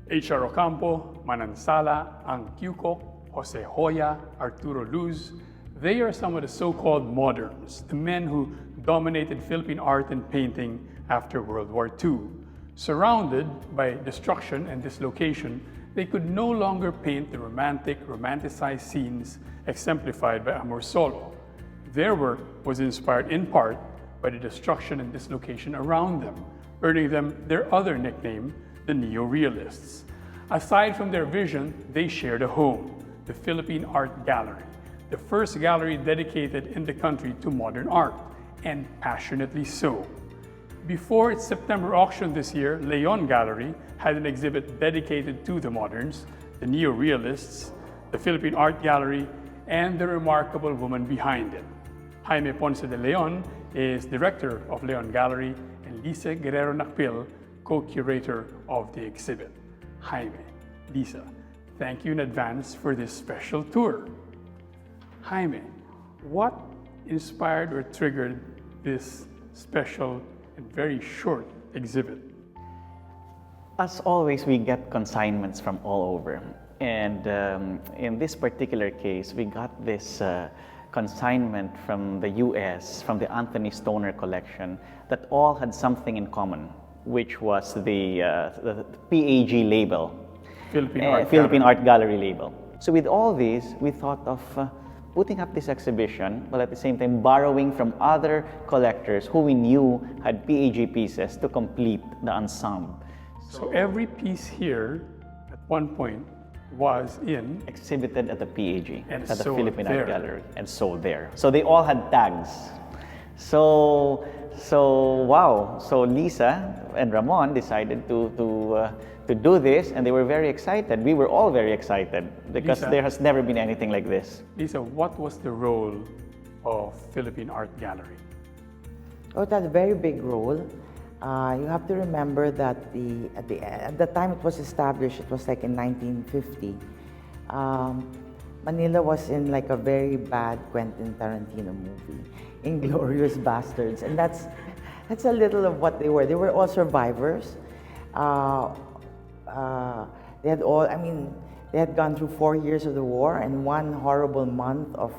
H.R. Ocampo, Manansala, Ang Kyukok, Jose Hoya, Arturo Luz, they are some of the so-called moderns, the men who dominated Philippine art and painting after World War II. Surrounded by destruction and dislocation, they could no longer paint the romanticized scenes exemplified by Amor Solo. Their work was inspired in part by the destruction and dislocation around them, earning them their other nickname, the Neo-Realists. Aside from their vision, they shared a home, the Philippine Art Gallery, the first gallery dedicated in the country to modern art, and passionately so. Before its September auction this year, Leon Gallery had an exhibit dedicated to the moderns, the Neo-Realists, the Philippine Art Gallery, and the remarkable woman behind it. Jaime Ponce de Leon is director of Leon Gallery, and Lisa Guerrero Nakpil, co-curator of the exhibit. Jaime, Lisa, thank you in advance for this special tour. Jaime, what inspired or triggered this special and very short exhibit? As always, we get consignments from all over. And in this particular case, we got this consignment from the US, from the Anthony Stoner collection, that all had something in common, which was the PAG label, Philippine Art Gallery label. So with all these, we thought of putting up this exhibition, but at the same time borrowing from other collectors who we knew had PAG pieces to complete the ensemble. So every piece here, at one point, was exhibited at the PAG, and at the Philippine Art Gallery, and sold there. So they all had tags. So wow. So Lisa and Ramon decided to do this, and they were very excited. We were all very excited because there has never been anything like this. Lisa, what was the role of Philippine Art Gallery? Oh, it had a very big role. You have to remember that at the time it was established, it was like in 1950. Manila was in like a very bad Quentin Tarantino movie, Inglourious Bastards, and that's a little of what they were. They were all survivors. They had they had gone through 4 years of the war and one horrible month of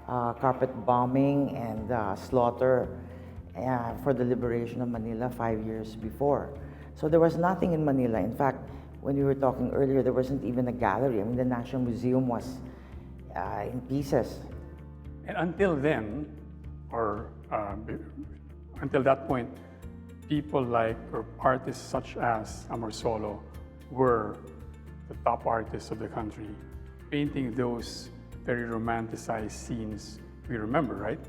carpet bombing and slaughter for the liberation of Manila 5 years before. So there was nothing in Manila. In fact, when we were talking earlier, there wasn't even a gallery. I mean, the National Museum was in pieces. And until then, or until that point, people like, or artists such as Amor Solo were the top artists of the country, painting those very romanticized scenes we remember, right?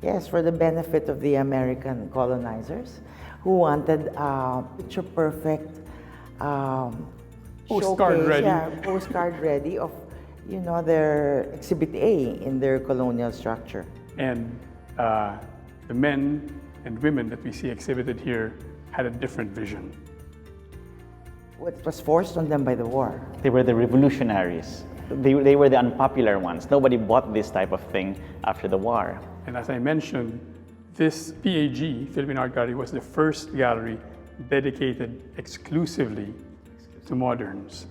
Yes, for the benefit of the American colonizers who wanted picture-perfect postcard ready of, their Exhibit A in their colonial structure. And the men and women that we see exhibited here had a different vision. It was forced on them by the war. They were the revolutionaries. They were the unpopular ones. Nobody bought this type of thing after the war. And as I mentioned, this PAG, Philippine Art Gallery, was the first gallery dedicated exclusively to moderns.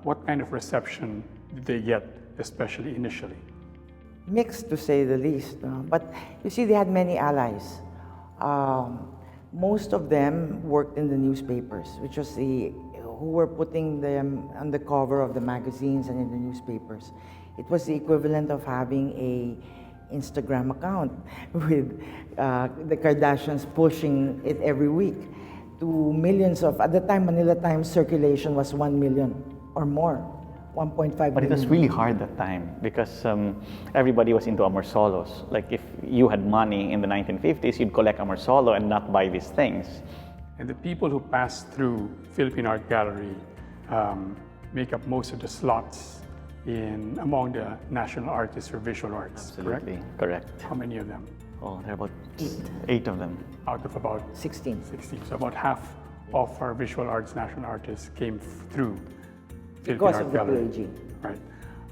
What kind of reception did they get, especially initially? Mixed, to say the least. But you see, they had many allies. Most of them worked in the newspapers, which was who were putting them on the cover of the magazines and in the newspapers. It was the equivalent of having a Instagram account with the Kardashians pushing it every week to millions of, at the time, Manila Times circulation was 1 million or more, 1.5 million. But it was really hard that time because everybody was into Amor Solos. Like if you had money in the 1950s, you'd collect Amor Solo and not buy these things. And the people who pass through Philippine Art Gallery make up most of the slots among the national artists for visual arts. Absolutely, correct. How many of them? Oh, there are about 8 of them. Out of about 16. 16. So about half of our visual arts national artists came through Philippine Because Art of the Gallery. PAG.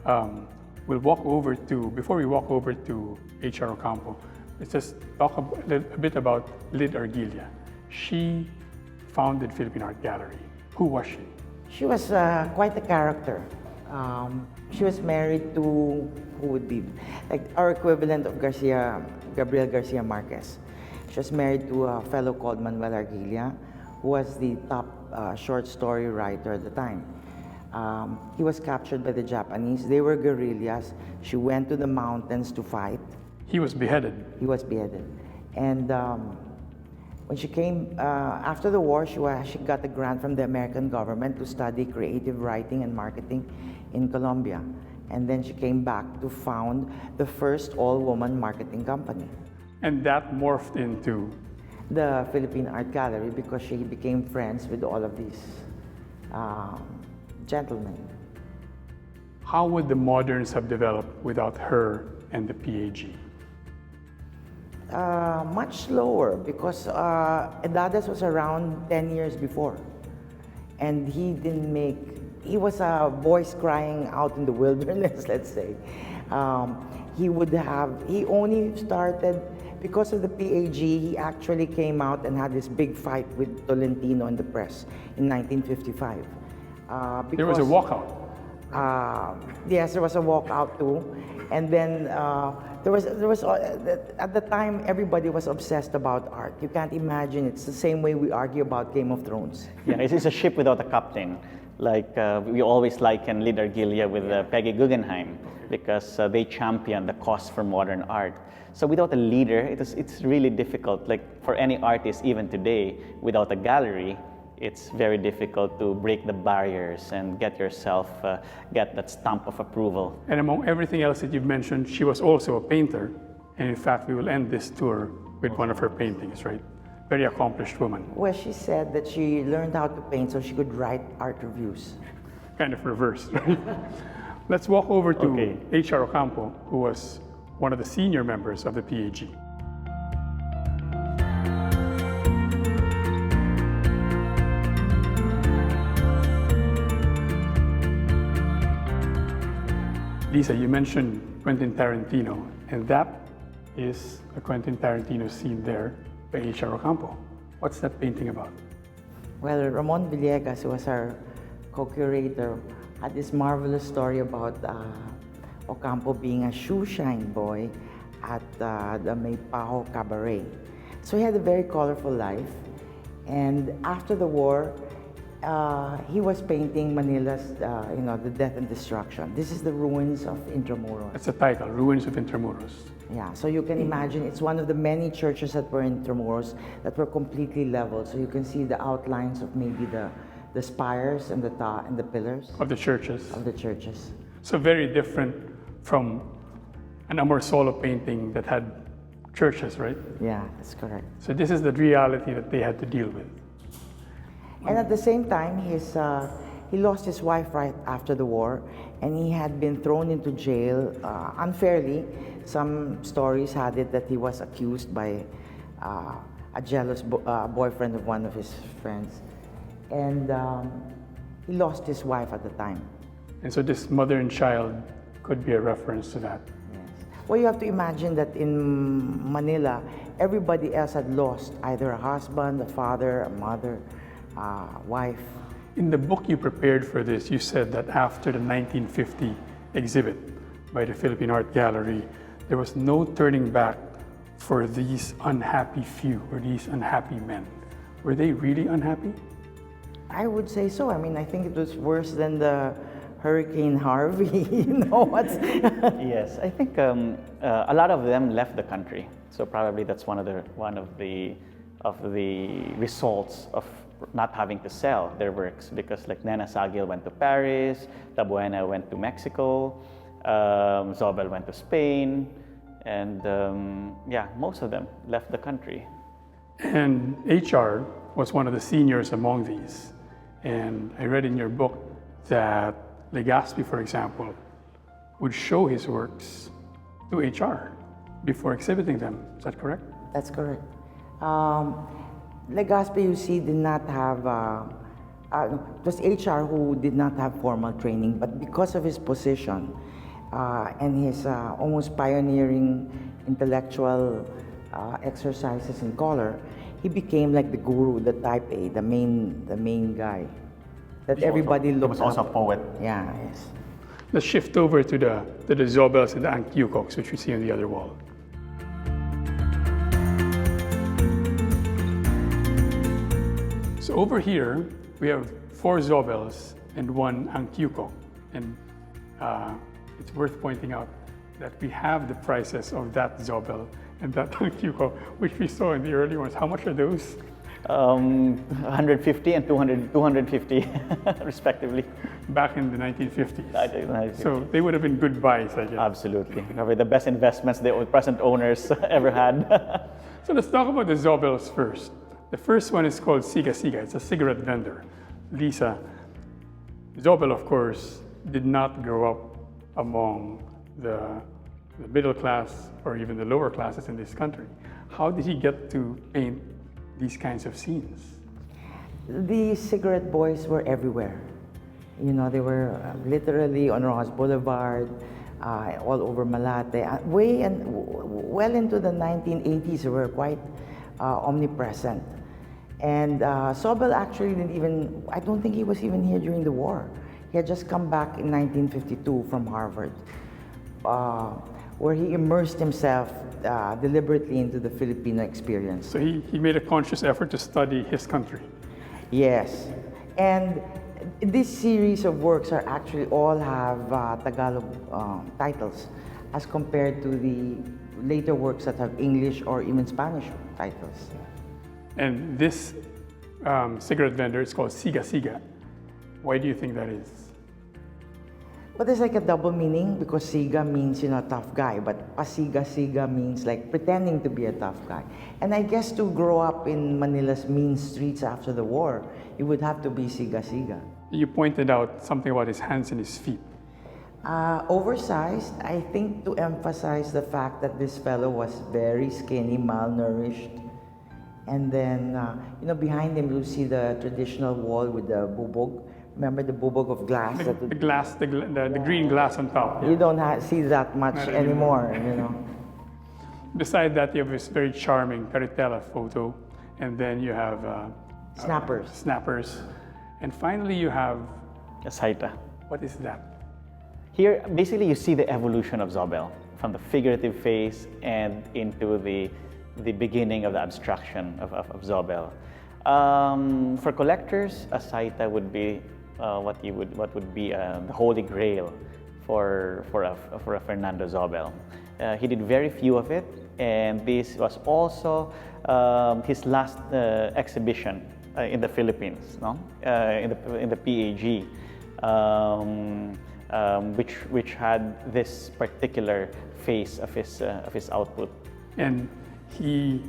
Right. We'll walk over to, before we walk over to H.R. Ocampo, let's just talk a bit about Lyd Argilla. She founded Philippine Art Gallery. Who was she? She was quite a character. She was married to, who would be, like our equivalent of Gabriel Garcia Marquez. She was married to a fellow called Manuel Argilia, who was the top short story writer at the time. He was captured by the Japanese. They were guerrillas. She went to the mountains to fight. He was beheaded. He was beheaded. And when she came, after the war, she got a grant from the American government to study creative writing and marketing in Colombia. And then she came back to found the first all-woman marketing company, And that morphed into the Philippine Art Gallery, because she became friends with all of these gentlemen. how would the moderns have developed without her and the PAG? Much slower, because Edades was around 10 years before. And he was a voice crying out in the wilderness, let's say. He only started, because of the PAG, he actually came out and had this big fight with Tolentino in the press in 1955. There was a walkout. Yes, there was a walkout too. And then there was at the time, everybody was obsessed about art. You can't imagine, it's the same way we argue about Game of Thrones. Yeah, it's a ship without a captain. Like we always liken Lid Argilia with Peggy Guggenheim, because they champion the cause for modern art. So without a leader, it's really difficult. Like for any artist, even today, without a gallery, it's very difficult to break the barriers and get that stamp of approval. And among everything else that you've mentioned, she was also a painter. And in fact, we will end this tour with one of her paintings, right? Very accomplished woman. Well, she said that she learned how to paint so she could write art reviews. Kind of reversed, right? Let's walk over to Okay. H.R. Ocampo, who was one of the senior members of the PAG. Lisa, you mentioned Quentin Tarantino, and that is a Quentin Tarantino scene there by H.R. Ocampo. What's that painting about? Well, Ramon Villegas, who was our co-curator, had this marvelous story about Ocampo being a shoe shine boy at the Maypaho Cabaret. So he had a very colorful life. And after the war, he was painting Manila's, the death and destruction. This is the ruins of Intramural. That's the title, Ruins of Intramuros. Yeah, so you can imagine it's one of the many churches that were in Intramuros that were completely leveled. So you can see the outlines of maybe the spires and the pillars Of the churches. of the churches. So very different from an Amor Solo painting that had churches, right? Yeah, that's correct. So this is the reality that they had to deal with. And at the same time, he lost his wife right after the war, and he had been thrown into jail unfairly. Some stories had it that he was accused by a jealous boyfriend of one of his friends. And he lost his wife at the time. And so this mother and child could be a reference to that. Yes. Well, you have to imagine that in Manila, everybody else had lost either a husband, a father, a mother, wife. In the book you prepared for this, you said that after the 1950 exhibit by the Philippine Art Gallery, there was no turning back for these unhappy few or these unhappy men. Were they really unhappy? I would say so. I mean, I think it was worse than the Hurricane Harvey. You know what's? Yes, I think a lot of them left the country. So probably that's one of the results of not having to sell their works, because like Nena Sagil went to Paris, Tabuena went to Mexico, Zobel went to Spain, and most of them left the country. And HR was one of the seniors among these. And I read in your book that Legazpi, for example, would show his works to HR before exhibiting them. Is that correct? That's correct. Legazpi, you see, did not have, it was HR who did not have formal training, but because of his position and his almost pioneering intellectual exercises in color, he became like the guru, the type A, the main guy. that everybody He looked was also a up. poet. Yeah, yes. Let's shift over to the Zobels and the Ankyukoks, which we see on the other wall. So over here, we have 4 Zobels and 1 Ankyukok. And it's worth pointing out that we have the prices of that Zobel and that Ankyukok, which we saw in the early ones. How much are those? 150 and 250 respectively. Back in the 1950s. 1950. So they would have been good buys, I guess. Absolutely. Probably the best investments the present owners ever had. So let's talk about the Zobels first. The first one is called Siga Siga. It's a cigarette vendor. Lisa, Zobel, of course, did not grow up among the middle class or even the lower classes in this country. How did he get to paint these kinds of scenes? The cigarette boys were everywhere. You know, they were literally on Rojas Boulevard, all over Malate. Well into the 1980s, they were quite omnipresent. And Zobel actually didn't even, I don't think he was even here during the war. He had just come back in 1952 from Harvard, where he immersed himself deliberately into the Filipino experience. So he made a conscious effort to study his country. Yes, and this series of works are actually all have Tagalog titles, as compared to the later works that have English or even Spanish titles. And this cigarette vendor is called Siga Siga. Why do you think that is? But there's like a double meaning, because Siga means, you know, tough guy, but Pasiga Siga means like pretending to be a tough guy. And I guess to grow up in Manila's mean streets after the war, you would have to be Siga Siga. You pointed out something about his hands and his feet. Oversized, I think, to emphasize the fact that this fellow was very skinny, malnourished. And then, you know, behind him you'll see the traditional wall with the bubog. Remember the bubog of glass? The green glass on top. You don't see that much Not anymore, you know. Beside that, you have this very charming Caritela photo, and then you have snappers. And finally, you have, A Saita. what is that? Here, basically, you see the evolution of Zobel from the figurative phase and into the beginning of the abstraction of Zobel. For collectors, a Saita would be what would be the holy grail for a Fernando Zobel. He did very few of it, and this was also his last exhibition in the Philippines, no? In the PAG, which had this particular phase of his output. And he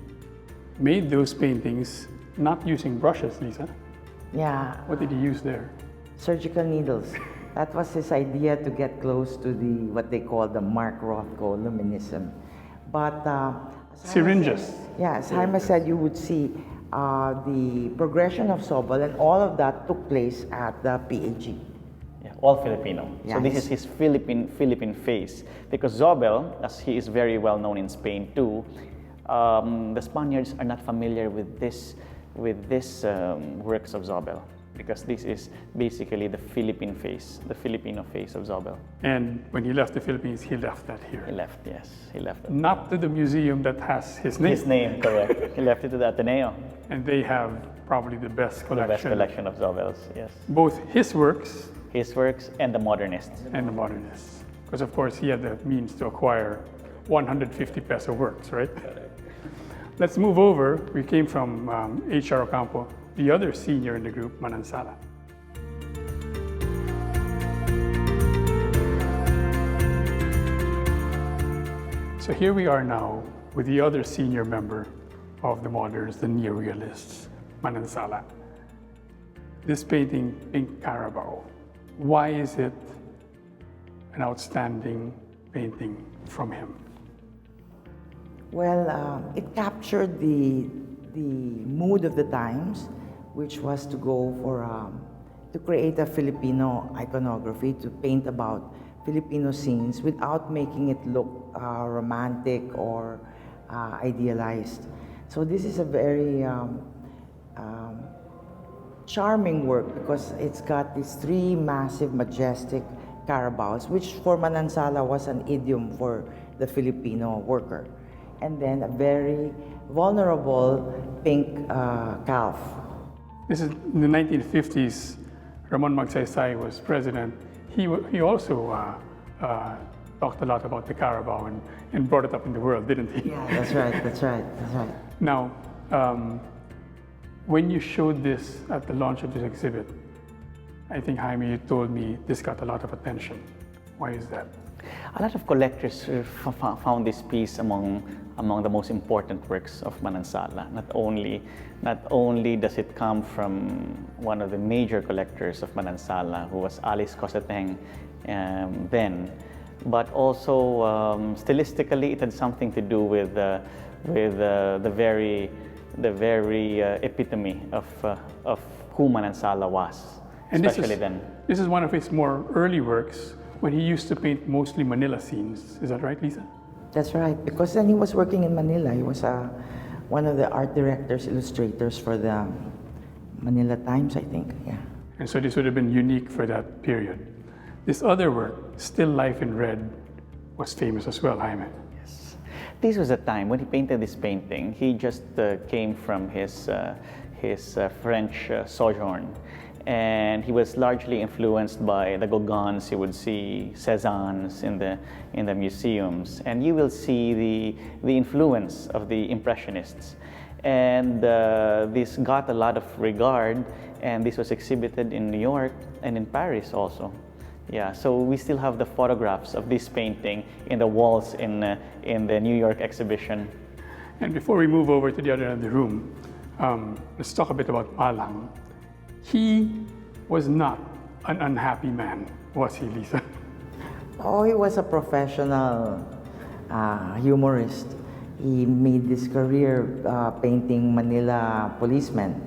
made those paintings not using brushes, Lisa. Yeah. What did he use there? Surgical needles. That was his idea to get close to what they call the Mark Rothko luminism. But Syringes. as Jaime said, you would see the progression of Zobel, and all of that took place at the PAG. Yeah, all Filipino. Yeah, So this is his Philippine face, because Zobel, as he is very well known in Spain too, the Spaniards are not familiar with this works of Zobel, because this is basically the Philippine face, the Filipino face of Zobel. And when he left the Philippines, he left that here. He left, yes, he left it. Not to the museum that has his name. His name, correct. He left it to the Ateneo, And they have probably the best the best collection. collection of Zobels, yes. Both his works His works and the modernists. and the modernists. Because of course he had the means to acquire 150 peso works, right? Let's move over. We came from H.R. Ocampo, the other senior in the group, Manansala. So here we are now with the other senior member of the moderns, the neorealists, Manansala. This painting, Pink Carabao, why is it an outstanding painting from him? Well, it captured the mood of the times, which was to go for to create a Filipino iconography, to paint about Filipino scenes without making it look romantic or idealized. So this is a very charming work because it's got these three massive, majestic carabaos, which for Manansala was an idiom for the Filipino worker. And then a very vulnerable pink calf. This is in the 1950s. Ramon Magsaysay was president. He also talked a lot about the Carabao and brought it up in the world, didn't he? Yeah, that's right, that's right, that's right. Now, when you showed this at the launch of this exhibit, I think, Jaime, you told me this got a lot of attention. Why is that? A lot of collectors found this piece among the most important works of Manansala. Not only does it come from one of the major collectors of Manansala, who was Alice Coseteng then, but also stylistically it had something to do with the very epitome of who Manansala was, And especially then. This is one of his more early works when he used to paint mostly Manila scenes. Is that right, Lisa? That's right, because then he was working in Manila. He was one of the art directors, illustrators for the Manila Times, I think, yeah. And so this would have been unique for that period. This other work, Still Life in Red, was famous as well, Jaime. Yes. This was a time when he painted this painting. He just came from his French sojourn, and he was largely influenced by the Gauguins. You would see Cézannes in the museums, and you will see the influence of the Impressionists. And this got a lot of regard, and this was exhibited in New York and in Paris also. Yeah, so we still have the photographs of this painting in the walls in the New York exhibition. And before we move over to the other end of the room, let's talk a bit about Malang. He was not an unhappy man, was he, Lisa? Oh, he was a professional humorist. He made his career painting Manila policemen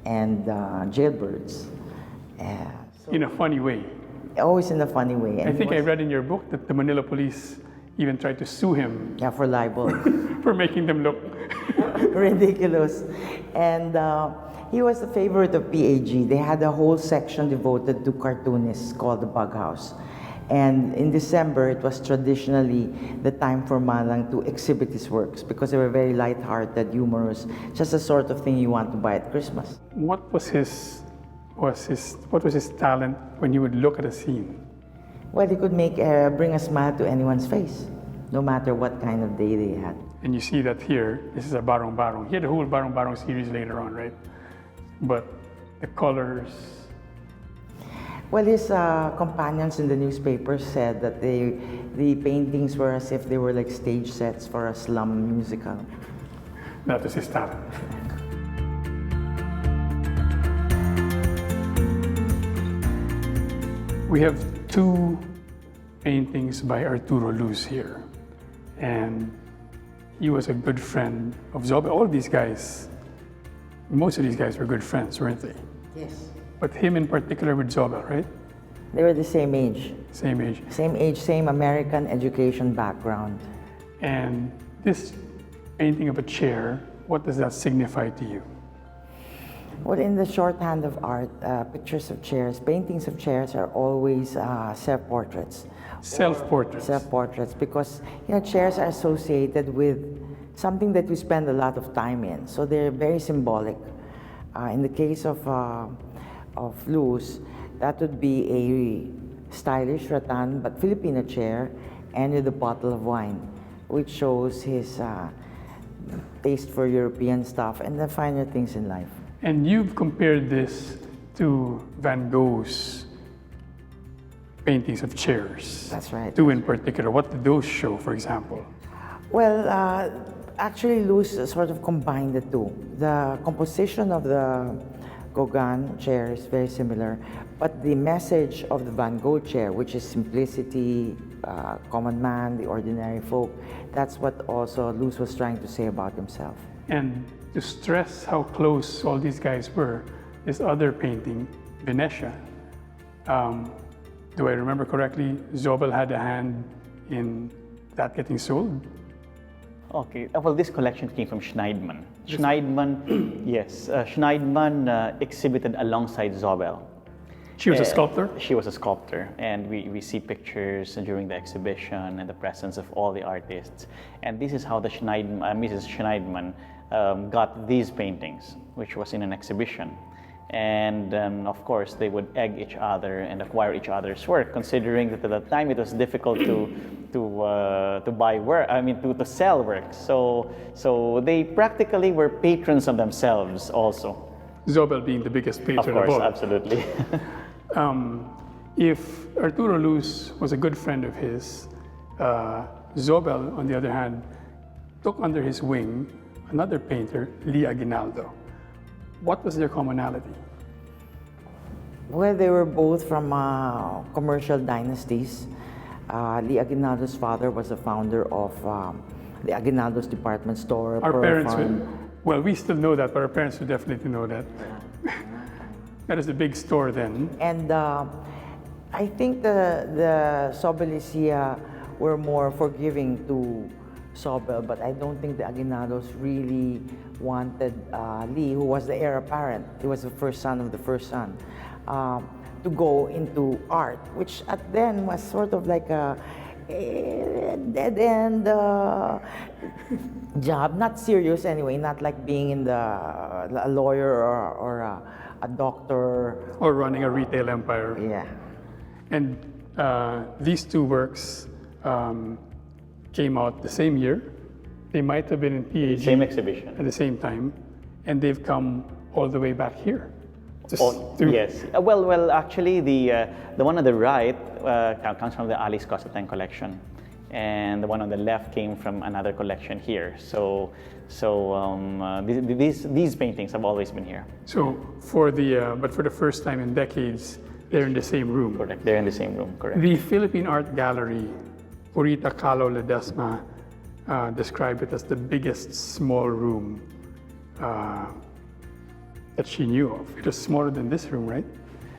and jailbirds. In a funny way. Always in a funny way. And I think I read in your book that the Manila police even tried to sue him yeah, for libel. for making them look ridiculous. And he was the favorite of PAG. They had a whole section devoted to cartoonists called the Bug House. And in December, it was traditionally the time for Malang to exhibit his works because they were very light-hearted, humorous, just the sort of thing you want to buy at Christmas. What was his talent when he would look at a scene? Well, he could bring a smile to anyone's face, no matter what kind of day they had. And you see that here, this is a Barong Barong. He had a whole Barong Barong series later on, right? But the colors. Well, his companions in the newspapers said that the paintings were as if they were like stage sets for a slum musical. That was his talent. We have two paintings by Arturo Luz here. And he was a good friend of Zobel. All of these guys, most of these guys were good friends, weren't they? Yes. But him in particular with Zobel, right? They were the same age. Same age. Same age, same American education background. And this painting of a chair, what does that signify to you? Well, in the shorthand of art, pictures of chairs, paintings of chairs are always self-portraits. Self-portraits. Self-portraits, because chairs are associated with something that we spend a lot of time in, so they're very symbolic. In the case of Luz, that would be a stylish rattan but Filipino chair, and with a bottle of wine, which shows his taste for European stuff and the finer things in life. And you've compared this to Van Gogh's paintings of chairs. That's right. Two in particular. What did those show, for example? Well, actually, Luz sort of combined the two. The composition of the Gauguin chair is very similar, but the message of the Van Gogh chair, which is simplicity, common man, the ordinary folk, that's what also Luz was trying to say about himself. And to stress how close all these guys were, this other painting, Venetia, do I remember correctly, Zobel had a hand in that getting sold? Okay, well, this collection came from Schneidman. Schneidman, yes, Schneidman exhibited alongside Zobel. She was a sculptor? She was a sculptor, and we see pictures during the exhibition and the presence of all the artists. And this is how the Mrs. Schneidman got these paintings, which was in an exhibition. And of course, they would egg each other and acquire each other's work, considering that at the time it was difficult to buy work. I mean, to sell work. So they practically were patrons of themselves, also. Zobel being the biggest patron Of course, all. absolutely. If Arturo Luz was a good friend of his, Zobel, on the other hand, took under his wing another painter, Lee Aguinaldo. What was their commonality? Well, they were both from commercial dynasties. Lee Aguinaldo's father was the founder of the Aguinaldo's department store. Our Pearl parents Farm. would, well, we still know that, but our parents would definitely know that. That is a big store then. And I think the Sobelicia were more forgiving to Sobel, but I don't think the Aguinaldos really wanted Lee, who was the heir apparent, he was the first son of the first son, to go into art, which at then was sort of like a dead-end job, not serious anyway, not like being in a lawyer or a doctor. Or running a retail empire. Yeah. And these two works came out the same year. They might have been in PAG Same exhibition. at the same time, and they've come all the way back here. Yes. Well, actually, the one on the right comes from the Alice Cosseteng collection, and the one on the left came from another collection here. So these paintings have always been here. So but for the first time in decades, they're in the same room. Correct. They're in the same room. Correct. The Philippine Art Gallery, Purita Calo Ledesma, described it as the biggest small room that she knew of. It was smaller than this room, right?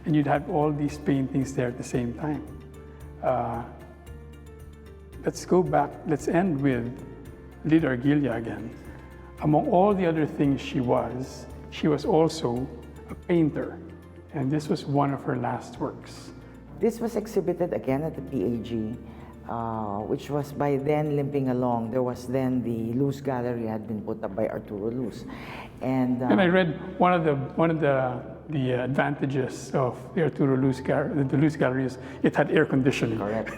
And you'd have all these paintings there at the same time. Let's go back, let's end with Lida Argilla again. Among all the other things she was also a painter. And this was one of her last works. This was exhibited again at the PAG, which was by then limping along. There was then the Luz Gallery had been put up by Arturo Luz. And I read one of the advantages of the Arturo Luz Gallery is it had air conditioning. Correct.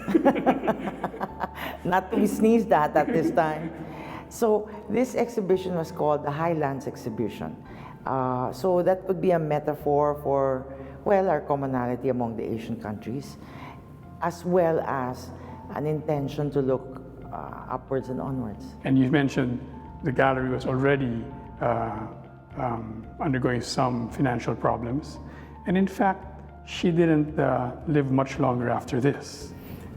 Not to be sneezed at this time. So this exhibition was called the Highlands Exhibition. So that could be a metaphor for, well, our commonality among the Asian countries, as well as an intention to look upwards and onwards. And you mentioned the gallery was already undergoing some financial problems. And in fact, she didn't live much longer after this.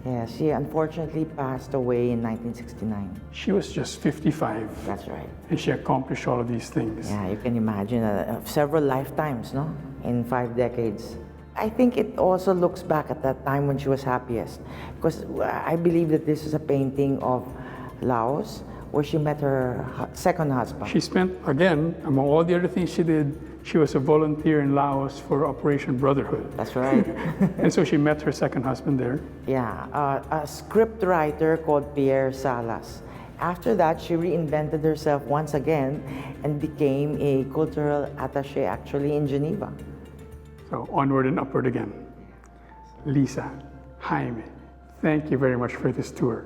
Yeah, she unfortunately passed away in 1969. She was just 55. That's right. And she accomplished all of these things. Yeah, you can imagine several lifetimes, no? In 5 decades. I think it also looks back at that time when she was happiest, because I believe that this is a painting of Laos, where she met her second husband. She spent, again, among all the other things she did, she was a volunteer in Laos for Operation Brotherhood. That's right. And so she met her second husband there. Yeah, a script writer called Pierre Salas. After that, she reinvented herself once again and became a cultural attaché, actually, in Geneva. So onward and upward again. Lisa, Jaime, thank you very much for this tour.